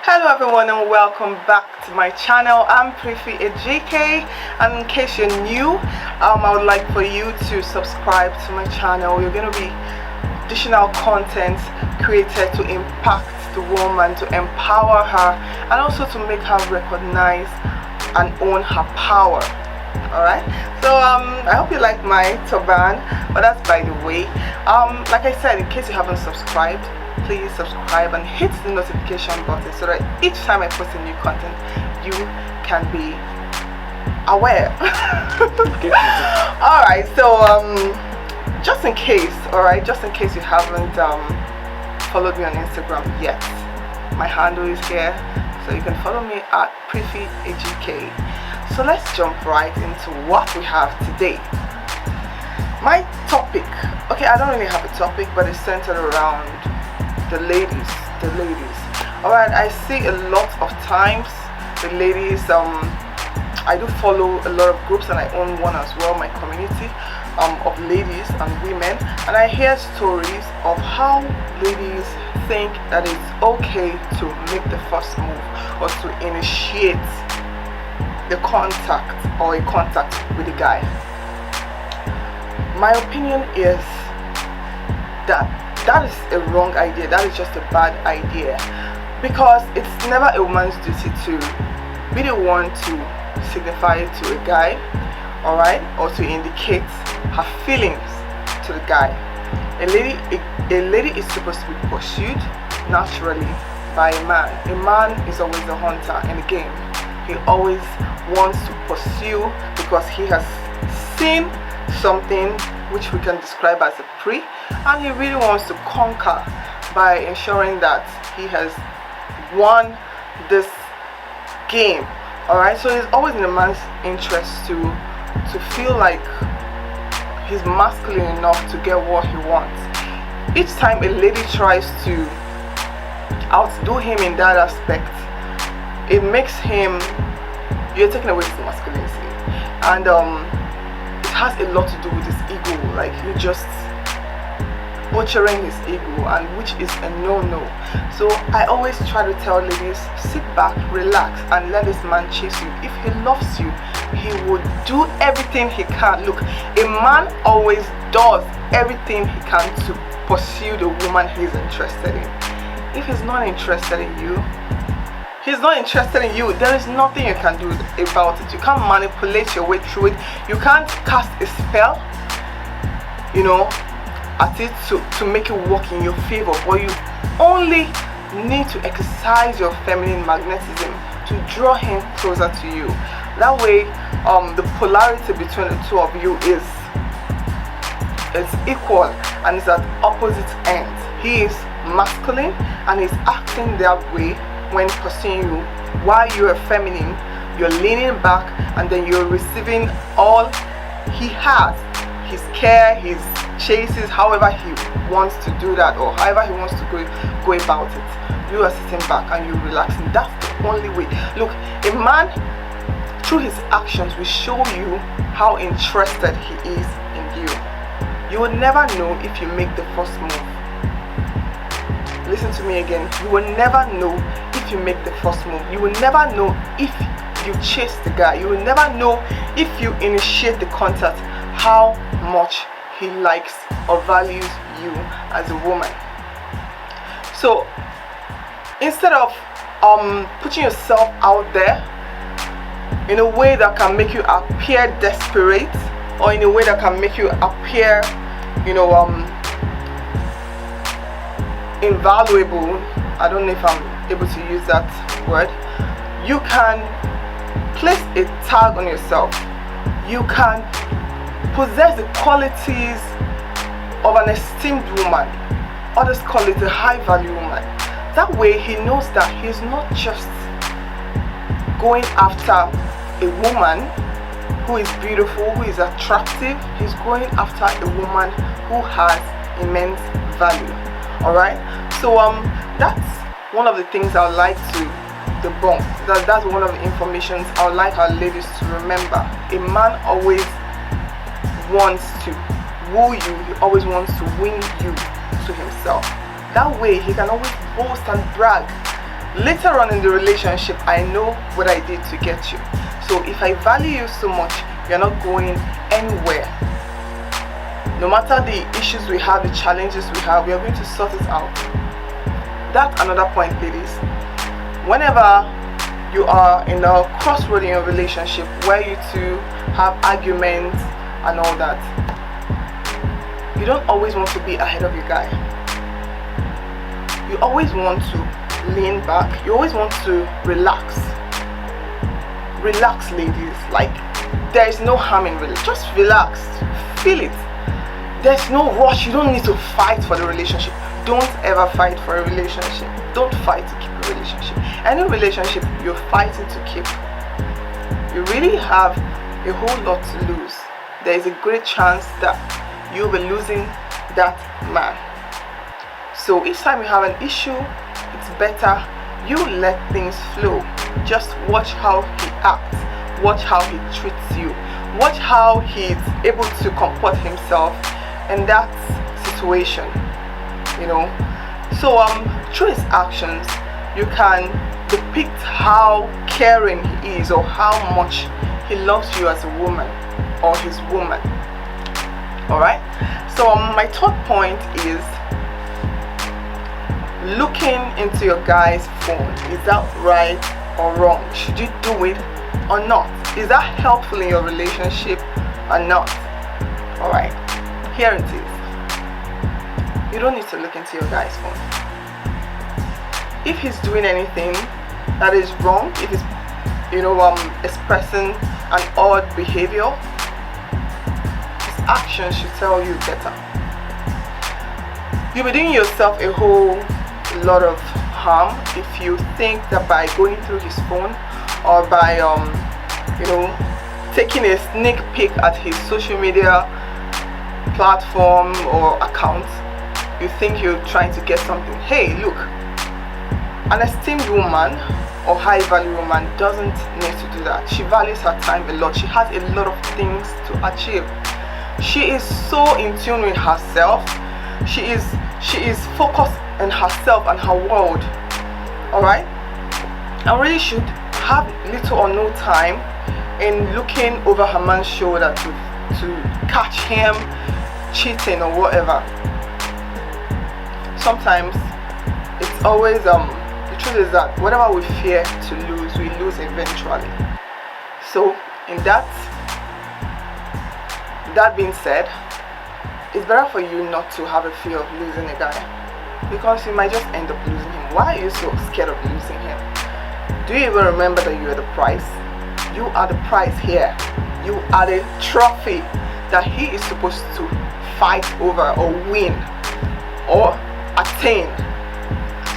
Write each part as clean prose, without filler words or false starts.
Hello everyone and welcome back to my channel. I'm Prifi AJK, and in case you're new, I would like for you to subscribe to my channel. You're going to be dishing out content created to impact the woman, to empower her, and also to make her recognize and own her power. Alright, so I hope you like my turban, but that's by the way. Like I said, in case you haven't subscribed, please subscribe and hit the notification button so that each time I post a new content you can be aware. Alright, so just in case you haven't followed me on Instagram yet, my handle is here, so you can follow me at Prifi AJK. So let's jump right into what we have today. My topic, okay, I don't really have a topic, but it's centered around the ladies. Alright, I see a lot of times the ladies, I do follow a lot of groups and I own one as well, my community of ladies and women, and I hear stories of how ladies think that it's okay to make the first move or to initiate the contact or a contact with a guy. My opinion is that is a wrong idea. That is just a bad idea, because it's never a woman's duty to be the one to signify to a guy, alright, or to indicate her feelings to the guy. A lady is supposed to be pursued naturally by a man. A man is always a hunter in the game. He always wants to pursue because he has seen something which we can describe as a prey, and he really wants to conquer by ensuring that he has won this game. Alright, so it's always in a man's interest to feel like he's masculine enough to get what he wants. Each time a lady tries to outdo him in that aspect, it makes him, you're taking away his masculinity, and it has a lot to do with his ego. Like, you're just butchering his ego, and which is a no-no. So I always try to tell ladies, sit back, relax, and let this man chase you. If he loves you, he would do everything he can. Look, a man always does everything he can to pursue the woman he's interested in. If he's not interested in you, there is nothing you can do about it. You can't manipulate your way through it. You can't cast a spell, at it to make it work in your favor. But you only need to exercise your feminine magnetism to draw him closer to you. That way, the polarity between the two of you is equal and it's at opposite ends. He is masculine and he's acting that way when pursuing you, while you're feminine, you're leaning back and then you're receiving all he has, his care, his chases, however he wants to do that, or however he wants to go about it. You are sitting back and you're relaxing. That's the only way. Look, a man through his actions will show you how interested he is in you. You will never know if you make the first move. Listen to me again. You will never know if you make the first move. You will never know if you chase the guy. You will never know if you initiate the contact how much he likes or values you as a woman. So instead of putting yourself out there in a way that can make you appear desperate, or in a way that can make you appear invaluable, I don't know if I'm able to use that word, you can place a tag on yourself. You can possess the qualities of an esteemed woman. Others call it a high value woman. That way he knows that he's not just going after a woman who is beautiful, who is attractive. He's going after a woman who has immense value. Alright, so that's one of the things I would like to debunk. That's one of the informations I would like our ladies to remember. A man always wants to woo you. He always wants to win you to himself. That way he can always boast and brag Later on in the relationship, I know what I did to get you. So if I value you so much, you're not going anywhere. No matter the issues we have, the challenges we have, we are going to sort it out. That's another point, ladies. Whenever you are in a crossroad in your relationship where you two have arguments and all that, you don't always want to be ahead of your guy. You always want to lean back. You always want to relax. Relax, ladies. Like, there is no harm in relax. Just relax. Feel it. There's no rush. You don't need to fight for the relationship. Don't ever fight for a relationship. Don't fight to keep a relationship. Any relationship you're fighting to keep, you really have a whole lot to lose. There is a great chance that you'll be losing that man. So each time you have an issue, it's better you let things flow. Just watch how he acts. Watch how he treats you. Watch how he's able to comport himself in that situation. You know, so through his actions, you can depict how caring he is or how much he loves you as a woman or his woman. Alright, so my third point is looking into your guy's phone. Is that right or wrong? Should you do it or not? Is that helpful in your relationship or not? Alright, here it is. You don't need to look into your guy's phone. If he's doing anything that is wrong, if he's expressing an odd behavior, his actions should tell you better. You'll be doing yourself a whole lot of harm if you think that by going through his phone or by taking a sneak peek at his social media platform or account, you think you're trying to get something. Hey, look, an esteemed woman or high value woman doesn't need to do that. She values her time a lot. She has a lot of things to achieve. She is so in tune with herself. She is focused on herself and her world. Alright? And really should have little or no time in looking over her man's shoulder to catch him cheating or whatever. Sometimes it's always the truth is that whatever we fear to lose, we lose eventually. So in that being said, it's better for you not to have a fear of losing a guy, because you might just end up losing him. Why are you so scared of losing him? Do you even remember that you are the prize? You are the prize here. You are the trophy that he is supposed to fight over or win or attain.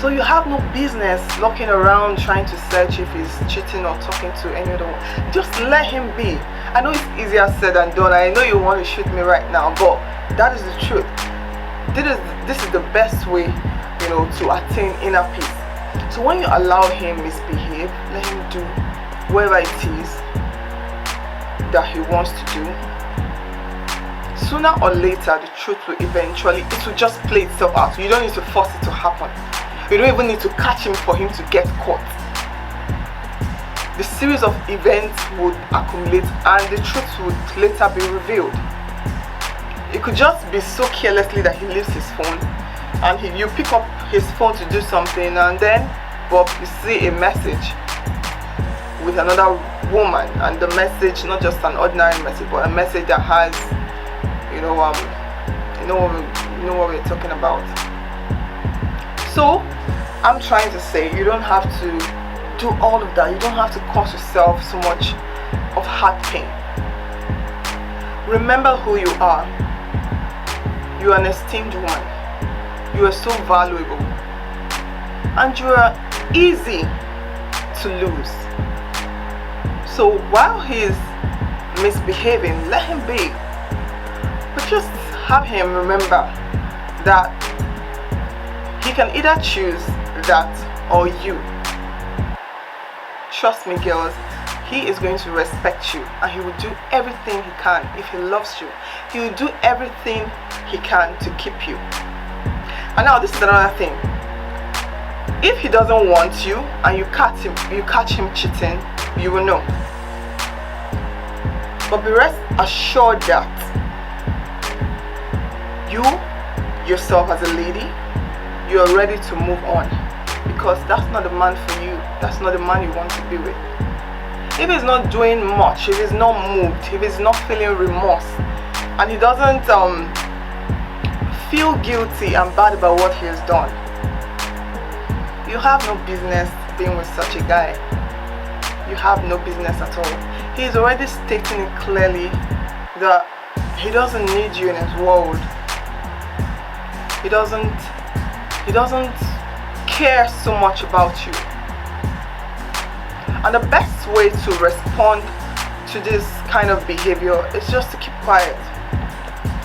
So you have no business looking around trying to search if he's cheating or talking to any other one. Just let him be. I know it's easier said than done. I know you want to shoot me right now, but that is the truth. This is the best way, to attain inner peace. So when you allow him misbehave, let him do whatever it is that he wants to do, sooner or later the truth will it will just play itself out. You don't need to force it to happen. You don't even need to catch him for him to get caught. The series of events would accumulate and the truth would later be revealed. It could just be so carelessly that he leaves his phone and you pick up his phone to do something, and then you see a message with another woman, and the message, not just an ordinary message, but a message that has what we're talking about. So I'm trying to say, you don't have to do all of that. You don't have to cause yourself so much of heart pain. Remember who you are. You are an esteemed woman. You are so valuable, and you are easy to lose. So while he's misbehaving, let him be, but just have him remember that he can either choose that or you. Trust me, girls, he is going to respect you, and he will do everything he can. If he loves you, he will do everything he can to keep you. And now this is another thing. If he doesn't want you and you catch him cheating, you will know. But be rest assured that you yourself as a lady, you are ready to move on, because that's not the man for you. That's not the man you want to be with. If he's not doing much, if he's not moved, if he's not feeling remorse, and he doesn't feel guilty and bad about what he has done, you have no business being with such a guy. You have no business at all. He's already stating it clearly that he doesn't need you in his world. He doesn't care so much about you. And the best way to respond to this kind of behavior is just to keep quiet.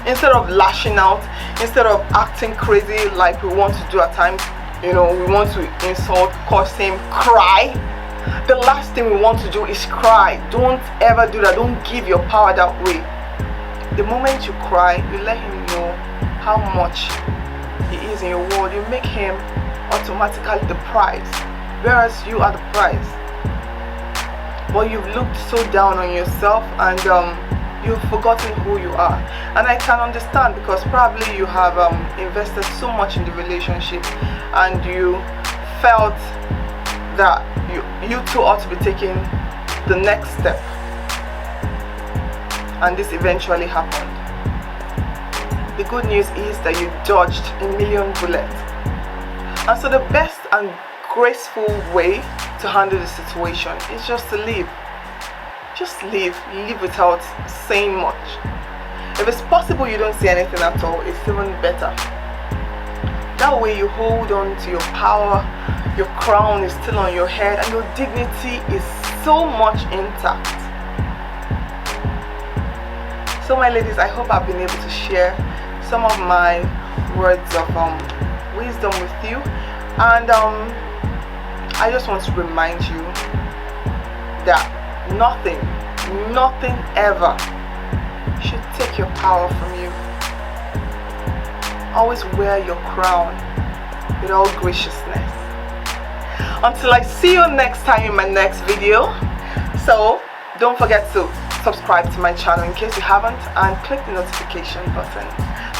Instead of lashing out, instead of acting crazy like we want to do at times, we want to insult, curse him, cry. The last thing we want to do is cry. Don't ever do that. Don't give your power that way. The moment you cry, you let him know how much he is in your world. You make him automatically the prize, whereas you are the prize. But you've looked so down on yourself, and you've forgotten who you are. And I can understand, because probably you have invested so much in the relationship, and you felt that you two ought to be taking the next step, and this eventually happened. The good news is that you dodged a million bullets. And so the best and graceful way to handle the situation is just to leave. Just leave without saying much. If it's possible you don't say anything at all, it's even better. That way you hold on to your power, your crown is still on your head, and your dignity is so much intact. So my ladies, I hope I've been able to share some of my words of wisdom with you, and I just want to remind you that nothing ever should take your power from you. Always wear your crown with all graciousness. Until I see you next time in my next video. So don't forget to subscribe to my channel in case you haven't, and click the notification button.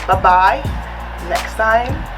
Bye bye. Next time.